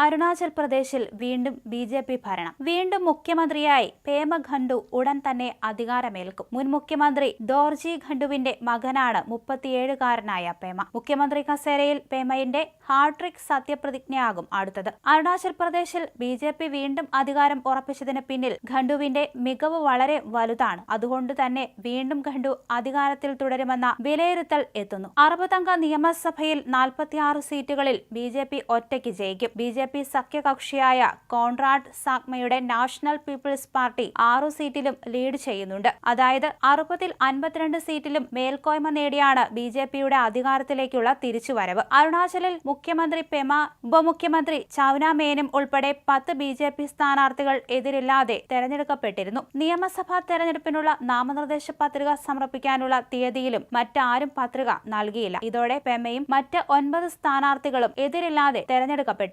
അരുണാചൽ പ്രദേശിൽ വീണ്ടും ബി.ജെ.പി. ഭരണം. വീണ്ടും മുഖ്യമന്ത്രിയായി പേമ ഖണ്ഡു ഉടൻ തന്നെ അധികാരമേൽക്കും. മുൻ മുഖ്യമന്ത്രി ദോർജി ഖണ്ഡുവിന്റെ മകനാണ് 37-കാരനായ പേമ. മുഖ്യമന്ത്രി കസേരയിൽ പേമയുടെ ഹാട്രിക് സത്യപ്രതിജ്ഞയാകും അടുത്തത്. അരുണാചൽ പ്രദേശിൽ ബി.ജെ.പി. വീണ്ടും അധികാരം ഉറപ്പിച്ചതിന് പിന്നിൽ ഖണ്ഡുവിന്റെ മികവ് വളരെ വലുതാണ്. അതുകൊണ്ട് തന്നെ വീണ്ടും ഖണ്ഡു അധികാരത്തിൽ തുടരുമെന്ന വിലയിരുത്തൽ എത്തുന്നു. 60-അംഗ നിയമസഭയിൽ 46 സീറ്റുകളിൽ ബി.ജെ.പി. ഒറ്റയ്ക്ക് ജയിക്കും. ബി.ജെ.പി. സഖ്യകക്ഷിയായ കോൺറാഡ് സാഗ്മയുടെ നാഷണൽ പീപ്പിൾസ് പാർട്ടി 6 സീറ്റിലും ലീഡ് ചെയ്യുന്നുണ്ട്. അതായത് 60-ൽ 52 സീറ്റിലും മേൽക്കോയ്മ നേടിയാണ് ബി.ജെ.പിയുടെ അധികാരത്തിലേക്കുള്ള തിരിച്ചുവരവ്. അരുണാചലിൽ മുഖ്യമന്ത്രി പെമ, ഉപമുഖ്യമന്ത്രി ചൌന മേനും ഉൾപ്പെടെ 10 ബി.ജെ.പി. സ്ഥാനാർത്ഥികൾ എതിരില്ലാതെ തെരഞ്ഞെടുക്കപ്പെട്ടിരുന്നു. നിയമസഭാ തെരഞ്ഞെടുപ്പിനുള്ള നാമനിർദ്ദേശ പത്രിക സമർപ്പിക്കാനുള്ള തീയതിയിലും മറ്റാരും പത്രിക നൽകിയില്ല. ഇതോടെ പെമയും മറ്റ് 9 സ്ഥാനാർത്ഥികളും എതിരില്ലാതെ തെരഞ്ഞെടുക്കപ്പെട്ടു.